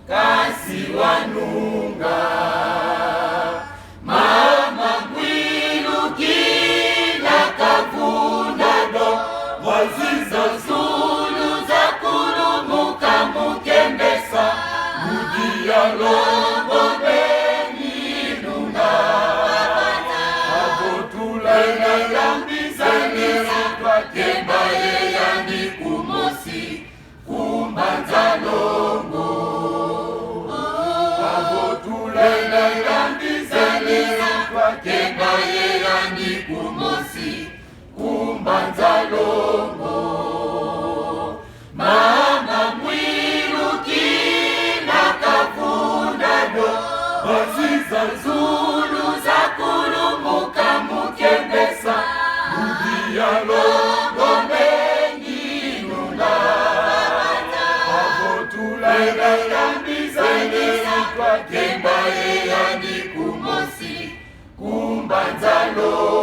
kasi wanunga mama mwilu kila kavunda do waziza zulu za kulumuka mukembesa mudia longo beninunga avotulaina yambizanisa twakembaye yani kumosi kumbanza longo avotulaina yambizanisa twakembaye yani kumosi kumbanza longo mama mwilu kila kavunda do waziza zulu za kulumuka mukembesa mudia longo beninunga avotulaina yambizanisa twakembaye yani kumosi kumbanza longo